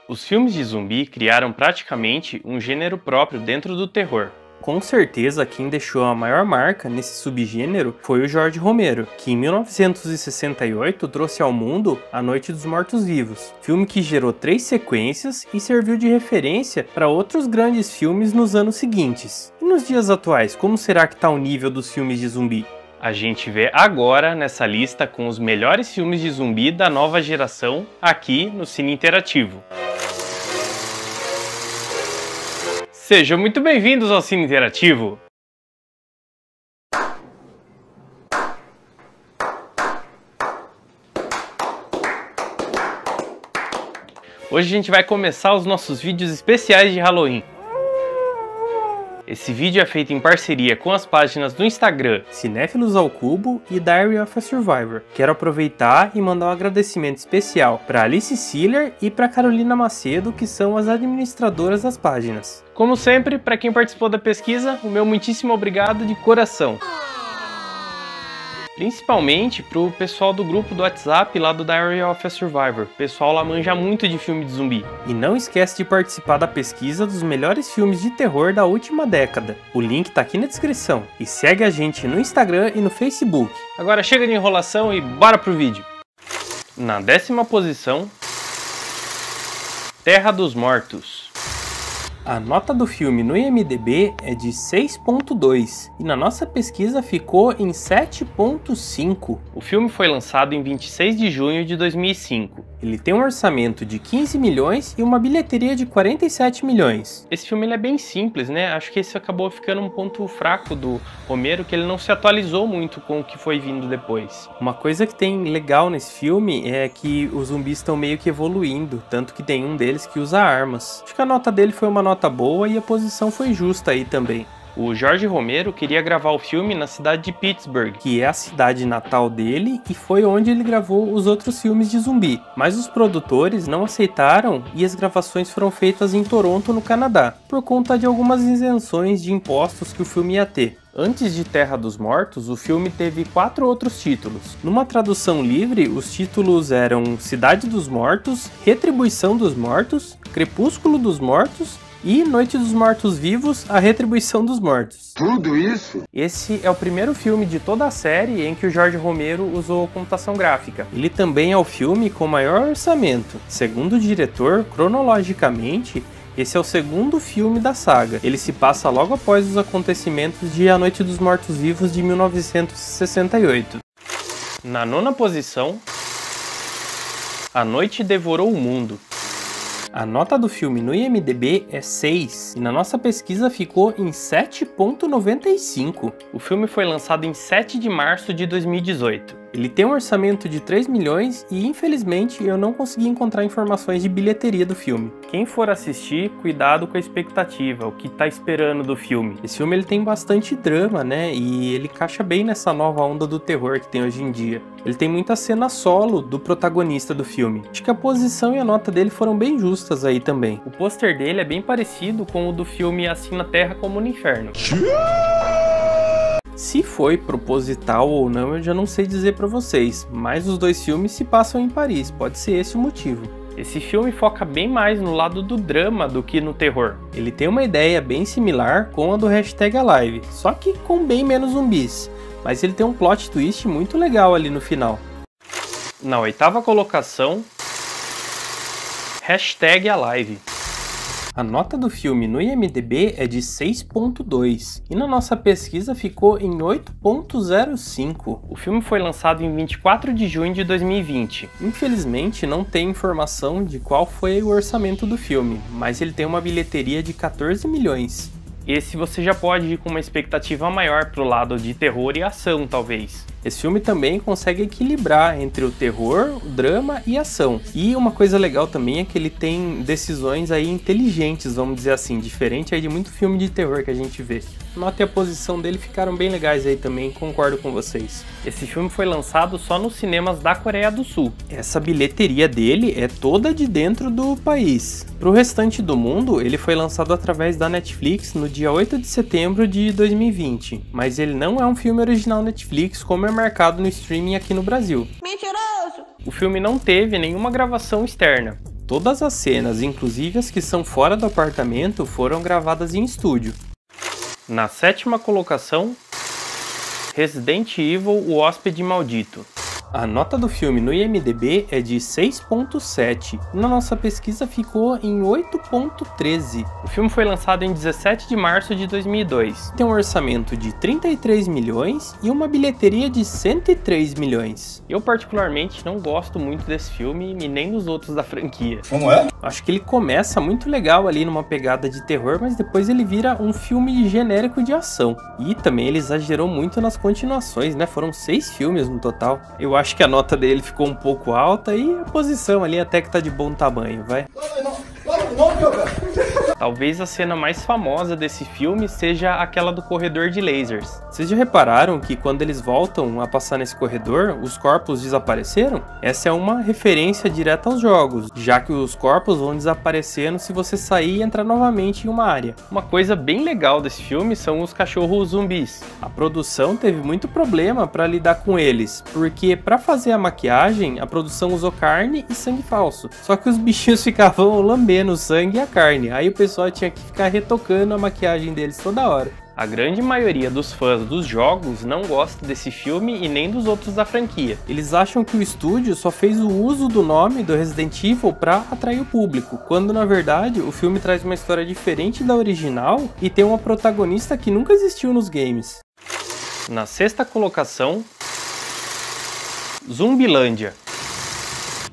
Os filmes de zumbi criaram praticamente um gênero próprio dentro do terror. Com certeza, quem deixou a maior marca nesse subgênero foi o Jorge Romero, que em 1968 trouxe ao mundo A Noite dos Mortos-Vivos, filme que gerou 3 sequências e serviu de referência para outros grandes filmes nos anos seguintes. E nos dias atuais, como será que está o nível dos filmes de zumbi? A gente vê agora nessa lista com os melhores filmes de zumbi da nova geração aqui no Cine Interativo. Sejam muito bem-vindos ao Cine Interativo! Hoje a gente vai começar os nossos vídeos especiais de Halloween. Esse vídeo é feito em parceria com as páginas do Instagram Cinéfilos ao Cubo e Diary of a Survivor. Quero aproveitar e mandar um agradecimento especial para Alice Siller e para Carolina Macedo, que são as administradoras das páginas. Como sempre, para quem participou da pesquisa, o meu muitíssimo obrigado de coração. Principalmente pro pessoal do grupo do WhatsApp lá do Diary of a Survivor. O pessoal lá manja muito de filme de zumbi. E não esquece de participar da pesquisa dos melhores filmes de terror da última década. O link tá aqui na descrição. E segue a gente no Instagram e no Facebook. Agora chega de enrolação e bora pro vídeo. Na 10ª posição, Terra dos Mortos. A nota do filme no IMDb é de 6.2 e na nossa pesquisa ficou em 7.5. O filme foi lançado em 26 de junho de 2005. Ele tem um orçamento de 15 milhões e uma bilheteria de 47 milhões. Esse filme ele é bem simples, né? Acho que esse acabou ficando um ponto fraco do Romero, que ele não se atualizou muito com o que foi vindo depois. Uma coisa que tem legal nesse filme é que os zumbis estão meio que evoluindo, tanto que tem um deles que usa armas. Acho que a nota dele foi uma nota boa e a posição foi justa aí também. O Jorge Romero queria gravar o filme na cidade de Pittsburgh, que é a cidade natal dele e foi onde ele gravou os outros filmes de zumbi. Mas os produtores não aceitaram e as gravações foram feitas em Toronto, no Canadá, por conta de algumas isenções de impostos que o filme ia ter. Antes de Terra dos Mortos, o filme teve 4 outros títulos. Numa tradução livre, os títulos eram Cidade dos Mortos, Retribuição dos Mortos, Crepúsculo dos Mortos e Noite dos Mortos-Vivos, A Retribuição dos Mortos. Tudo isso? Esse é o primeiro filme de toda a série em que o Jorge Romero usou computação gráfica. Ele também é o filme com maior orçamento. Segundo o diretor, cronologicamente, esse é o segundo filme da saga. Ele se passa logo após os acontecimentos de A Noite dos Mortos-Vivos de 1968. Na 9ª posição, A Noite Devorou o Mundo. A nota do filme no IMDb é 6 e na nossa pesquisa ficou em 7.95. O filme foi lançado em 7 de março de 2018. Ele tem um orçamento de 3 milhões e infelizmente eu não consegui encontrar informações de bilheteria do filme. Quem for assistir, cuidado com a expectativa, o que tá esperando do filme. Esse filme ele tem bastante drama, né? E ele encaixa bem nessa nova onda do terror que tem hoje em dia. Ele tem muita cena solo do protagonista do filme. Acho que a posição e a nota dele foram bem justas aí também. O pôster dele é bem parecido com o do filme Assim na Terra como no Inferno. Se foi proposital ou não, eu já não sei dizer pra vocês, mas os dois filmes se passam em Paris, pode ser esse o motivo. Esse filme foca bem mais no lado do drama do que no terror. Ele tem uma ideia bem similar com a do Alive, só que com bem menos zumbis, mas ele tem um plot twist muito legal ali no final. Na 8ª colocação, Alive. A nota do filme no IMDb é de 6.2 e na nossa pesquisa ficou em 8.05. O filme foi lançado em 24 de junho de 2020. Infelizmente não tem informação de qual foi o orçamento do filme, mas ele tem uma bilheteria de 14 milhões. Esse você já pode ir com uma expectativa maior pro lado de terror e ação, talvez. Esse filme também consegue equilibrar entre o terror, o drama e a ação. E uma coisa legal também é que ele tem decisões aí inteligentes, vamos dizer assim, diferente aí de muito filme de terror que a gente vê. A nota e a posição dele ficaram bem legais aí também, concordo com vocês. Esse filme foi lançado só nos cinemas da Coreia do Sul. Essa bilheteria dele é toda de dentro do país. Pro restante do mundo, ele foi lançado através da Netflix no dia 8 de setembro de 2020, mas ele não é um filme original Netflix como é marcado no streaming aqui no Brasil. Mentiroso! O filme não teve nenhuma gravação externa. Todas as cenas, inclusive as que são fora do apartamento, foram gravadas em estúdio. Na 7ª colocação, Resident Evil, o Hóspede Maldito. A nota do filme no IMDb é de 6.7 e na nossa pesquisa ficou em 8.13. O filme foi lançado em 17 de março de 2002. Tem um orçamento de 33 milhões e uma bilheteria de 103 milhões. Eu particularmente não gosto muito desse filme e nem dos outros da franquia. Como é? Acho que ele começa muito legal ali numa pegada de terror, mas depois ele vira um filme genérico de ação. E também ele exagerou muito nas continuações, né? Foram 6 filmes no total. Eu acho que a nota dele ficou um pouco alta e a posição ali até que tá de bom tamanho, vai. Talvez a cena mais famosa desse filme seja aquela do corredor de lasers. Vocês já repararam que quando eles voltam a passar nesse corredor, os corpos desapareceram? Essa é uma referência direta aos jogos, já que os corpos vão desaparecendo se você sair e entrar novamente em uma área. Uma coisa bem legal desse filme são os cachorros zumbis. A produção teve muito problema para lidar com eles, porque para fazer a maquiagem, a produção usou carne e sangue falso. Só que os bichinhos ficavam lambendo o sangue e a carne, aí o pessoal tinha que ficar retocando a maquiagem deles toda hora. A grande maioria dos fãs dos jogos não gosta desse filme e nem dos outros da franquia. Eles acham que o estúdio só fez o uso do nome do Resident Evil para atrair o público, quando na verdade o filme traz uma história diferente da original e tem uma protagonista que nunca existiu nos games. Na 6ª colocação, Zumbilândia.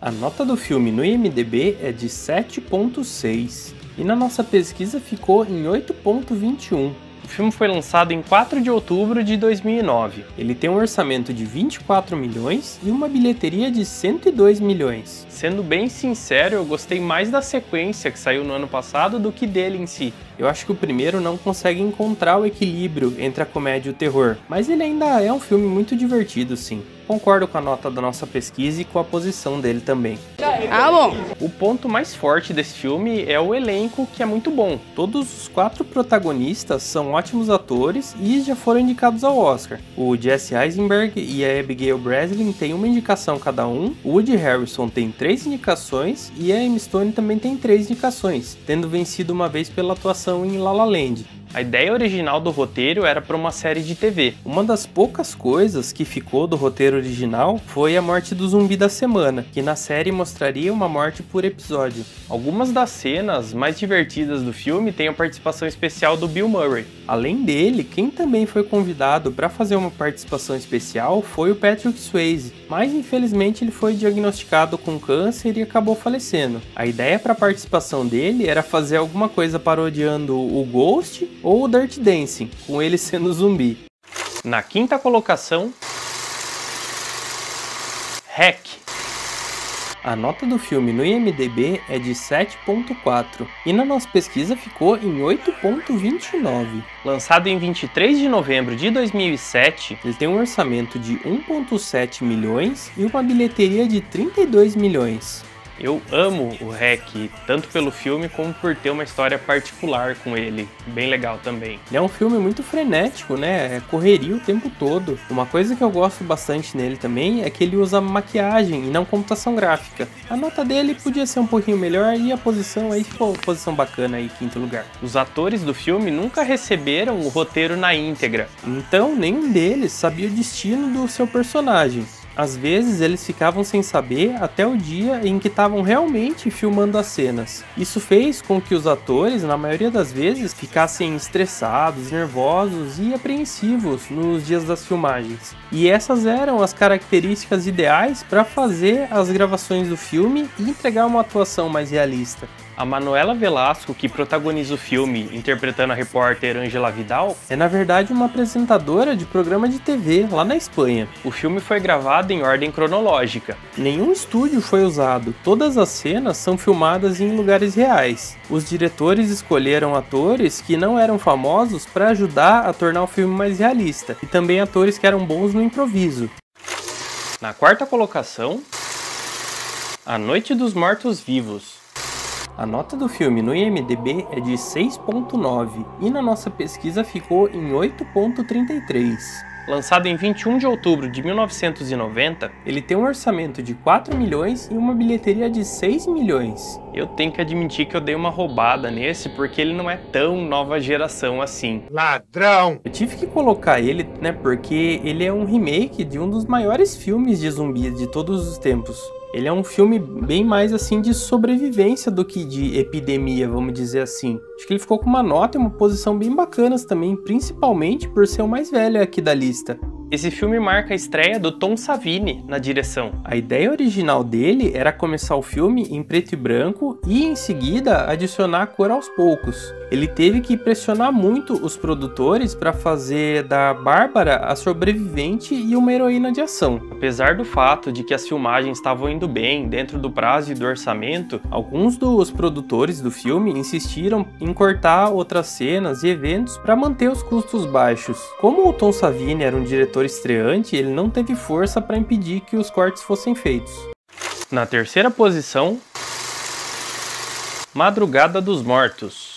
A nota do filme no IMDb é de 7.6 e na nossa pesquisa ficou em 8.21. O filme foi lançado em 4 de outubro de 2009. Ele tem um orçamento de 24 milhões e uma bilheteria de 102 milhões. Sendo bem sincero, eu gostei mais da sequência que saiu no ano passado do que dele em si. Eu acho que o primeiro não consegue encontrar o equilíbrio entre a comédia e o terror, mas ele ainda é um filme muito divertido, sim. Concordo com a nota da nossa pesquisa e com a posição dele também. Ah, bom. O ponto mais forte desse filme é o elenco, que é muito bom. Todos os 4 protagonistas são ótimos atores e já foram indicados ao Oscar. O Jesse Eisenberg e a Abigail Breslin têm uma indicação cada um, o Woody Harrelson tem 3 indicações e a Emma Stone também tem 3 indicações, tendo vencido uma vez pela atuação em La La Land. A ideia original do roteiro era para uma série de TV. Uma das poucas coisas que ficou do roteiro original foi a morte do zumbi da semana, que na série mostraria uma morte por episódio. Algumas das cenas mais divertidas do filme têm a participação especial do Bill Murray. Além dele, quem também foi convidado para fazer uma participação especial foi o Patrick Swayze, mas infelizmente ele foi diagnosticado com câncer e acabou falecendo. A ideia para a participação dele era fazer alguma coisa parodiando o Ghost ou o Dirty Dancing, com ele sendo zumbi. Na 5ª colocação, Hack. A nota do filme no IMDb é de 7.4 e na nossa pesquisa ficou em 8.29. Lançado em 23 de novembro de 2007, ele tem um orçamento de 1.7 milhões e uma bilheteria de 32 milhões. Eu amo o Hack, tanto pelo filme como por ter uma história particular com ele, bem legal também. Ele é um filme muito frenético, né? É correria o tempo todo. Uma coisa que eu gosto bastante nele também é que ele usa maquiagem e não computação gráfica. A nota dele podia ser um pouquinho melhor e a posição aí ficou posição bacana aí, 5º lugar. Os atores do filme nunca receberam o roteiro na íntegra, então nenhum deles sabia o destino do seu personagem. Às vezes eles ficavam sem saber até o dia em que estavam realmente filmando as cenas. Isso fez com que os atores, na maioria das vezes, ficassem estressados, nervosos e apreensivos nos dias das filmagens. E essas eram as características ideais para fazer as gravações do filme e entregar uma atuação mais realista. A Manuela Velasco, que protagoniza o filme interpretando a repórter Angela Vidal, é na verdade uma apresentadora de programa de TV lá na Espanha. O filme foi gravado em ordem cronológica. Nenhum estúdio foi usado, todas as cenas são filmadas em lugares reais. Os diretores escolheram atores que não eram famosos para ajudar a tornar o filme mais realista, e também atores que eram bons no improviso. Na 4ª colocação, A Noite dos Mortos-Vivos. A nota do filme no IMDb é de 6.9 e na nossa pesquisa ficou em 8.33. Lançado em 21 de outubro de 1990, ele tem um orçamento de 4 milhões e uma bilheteria de 6 milhões. Eu tenho que admitir que eu dei uma roubada nesse porque ele não é tão nova geração assim. Ladrão! Eu tive que colocar ele, né, porque ele é um remake de um dos maiores filmes de zumbi de todos os tempos. Ele é um filme bem mais assim de sobrevivência do que de epidemia, vamos dizer assim. Acho que ele ficou com uma nota e uma posição bem bacanas também, principalmente por ser o mais velho aqui da lista. Esse filme marca a estreia do Tom Savini na direção. A ideia original dele era começar o filme em preto e branco e em seguida adicionar a cor aos poucos. Ele teve que pressionar muito os produtores para fazer da Bárbara a sobrevivente e uma heroína de ação. Apesar do fato de que as filmagens estavam indo bem dentro do prazo e do orçamento, alguns dos produtores do filme insistiram em cortar outras cenas e eventos para manter os custos baixos. Como o Tom Savini era um diretor estreante, ele não teve força para impedir que os cortes fossem feitos. Na terceira posição, Madrugada dos Mortos.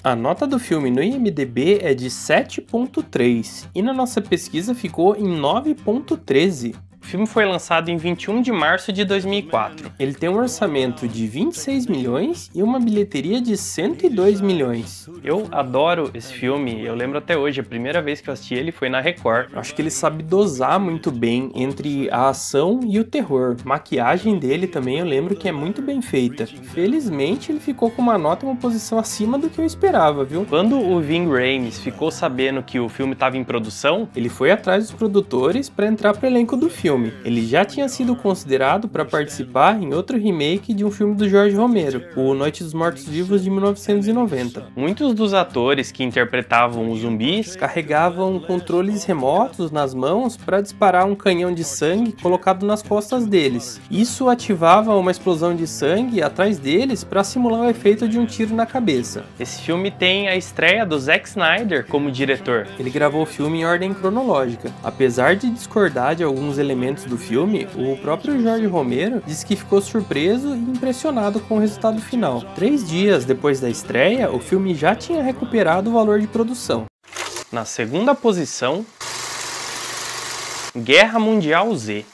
A nota do filme no IMDb é de 7.3 e na nossa pesquisa ficou em 9.13. O filme foi lançado em 21 de março de 2004. Ele tem um orçamento de 26 milhões e uma bilheteria de 102 milhões. Eu adoro esse filme, eu lembro até hoje, a primeira vez que eu assisti ele foi na Record. Eu acho que ele sabe dosar muito bem entre a ação e o terror. A maquiagem dele também eu lembro que é muito bem feita. Felizmente ele ficou com uma nota e uma posição acima do que eu esperava, viu? Quando o Ving Rhames ficou sabendo que o filme estava em produção, ele foi atrás dos produtores para entrar pro elenco do filme. Ele já tinha sido considerado para participar em outro remake de um filme do Jorge Romero, o Noite dos Mortos-Vivos de 1990. Muitos dos atores que interpretavam os zumbis carregavam controles remotos nas mãos para disparar um canhão de sangue colocado nas costas deles. Isso ativava uma explosão de sangue atrás deles para simular o efeito de um tiro na cabeça. Esse filme tem a estreia do Zack Snyder como diretor. Ele gravou o filme em ordem cronológica. Apesar de discordar de alguns elementos do filme, o próprio Jorge Romero disse que ficou surpreso e impressionado com o resultado final. 3 dias depois da estreia, o filme já tinha recuperado o valor de produção. Na segunda posição, Guerra Mundial Z.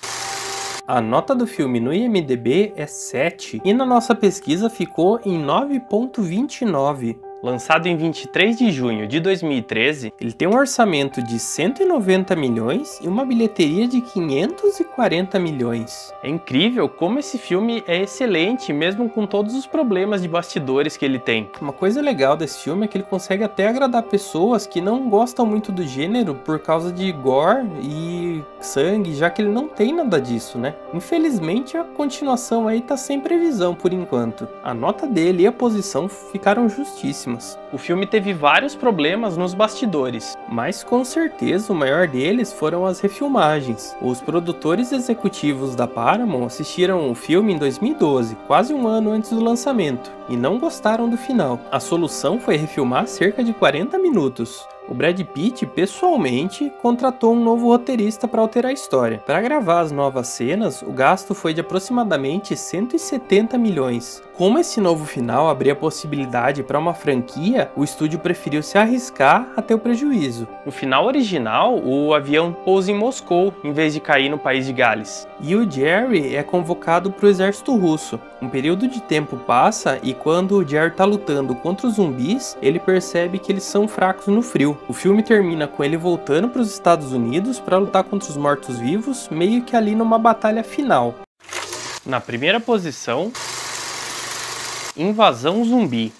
A nota do filme no IMDb é 7 e na nossa pesquisa ficou em 9.29. Lançado em 23 de junho de 2013, ele tem um orçamento de 190 milhões e uma bilheteria de 540 milhões. É incrível como esse filme é excelente, mesmo com todos os problemas de bastidores que ele tem. Uma coisa legal desse filme é que ele consegue até agradar pessoas que não gostam muito do gênero por causa de gore e sangue, já que ele não tem nada disso, né? Infelizmente, a continuação aí tá sem previsão por enquanto. A nota dele e a posição ficaram justíssimas. O filme teve vários problemas nos bastidores, mas com certeza o maior deles foram as refilmagens. Os produtores executivos da Paramount assistiram o filme em 2012, quase um ano antes do lançamento, e não gostaram do final. A solução foi refilmar cerca de 40 minutos. O Brad Pitt, pessoalmente, contratou um novo roteirista para alterar a história. Para gravar as novas cenas, o gasto foi de aproximadamente 170 milhões. Como esse novo final abria possibilidade para uma franquia, o estúdio preferiu se arriscar até o prejuízo. No final original, o avião pousa em Moscou, em vez de cair no país de Gales. E o Jerry é convocado para o exército russo. Um período de tempo passa e quando o Jerry está lutando contra os zumbis, ele percebe que eles são fracos no frio. O filme termina com ele voltando para os Estados Unidos para lutar contra os mortos-vivos, meio que ali numa batalha final. Na primeira posição, Invasão Zumbi.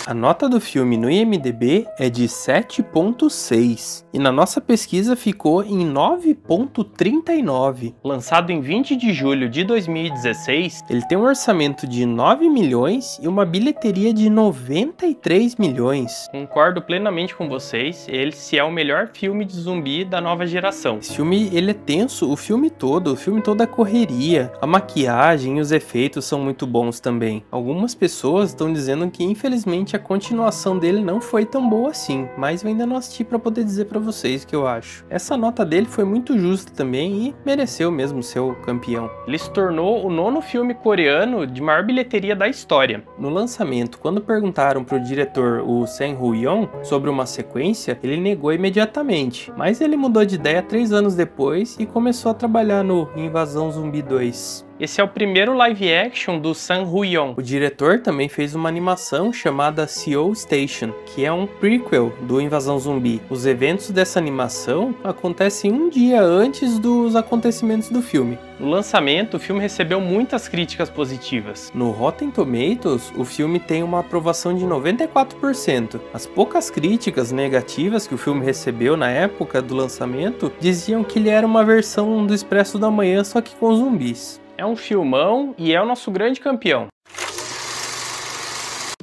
A nota do filme no IMDb é de 7.6 e na nossa pesquisa ficou em 9.39. Lançado em 20 de julho de 2016, ele tem um orçamento de 9 milhões e uma bilheteria de 93 milhões. Concordo plenamente com vocês, esse é o melhor filme de zumbi da nova geração. Esse filme ele é tenso o filme todo é correria, a maquiagem e os efeitos são muito bons também. Algumas pessoas estão dizendo que infelizmente a continuação dele não foi tão boa assim, mas eu ainda não assisti para poder dizer para vocês o que eu acho. Essa nota dele foi muito justa também e mereceu mesmo ser o campeão. Ele se tornou o 9º filme coreano de maior bilheteria da história. No lançamento, quando perguntaram para o diretor, o Sang Woo-yeon, sobre uma sequência, ele negou imediatamente, mas ele mudou de ideia 3 anos depois e começou a trabalhar no Invasão Zumbi 2. Esse é o primeiro live action do Sang Woo-yeon. O diretor também fez uma animação chamada Seoul Station, que é um prequel do Invasão Zumbi. Os eventos dessa animação acontecem um dia antes dos acontecimentos do filme. No lançamento, o filme recebeu muitas críticas positivas. No Rotten Tomatoes, o filme tem uma aprovação de 94%. As poucas críticas negativas que o filme recebeu na época do lançamento diziam que ele era uma versão do Expresso da Manhã, só que com zumbis. É um filmão e é o nosso grande campeão.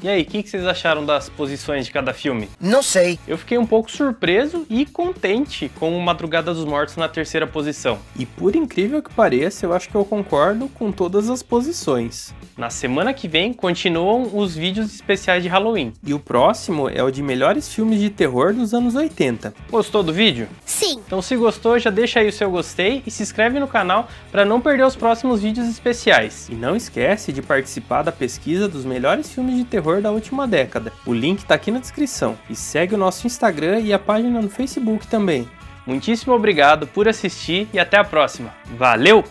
E aí, o que vocês acharam das posições de cada filme? Não sei. Eu fiquei um pouco surpreso e contente com o Madrugada dos Mortos na 3ª posição. E por incrível que pareça, eu acho que eu concordo com todas as posições. Na semana que vem, continuam os vídeos especiais de Halloween. E o próximo é o de melhores filmes de terror dos anos 80. Gostou do vídeo? Sim. Então se gostou, já deixa aí o seu gostei e se inscreve no canal para não perder os próximos vídeos especiais. E não esquece de participar da pesquisa dos melhores filmes de terror da última década. O link tá aqui na descrição. E segue o nosso Instagram e a página no Facebook também. Muitíssimo obrigado por assistir e até a próxima. Valeu!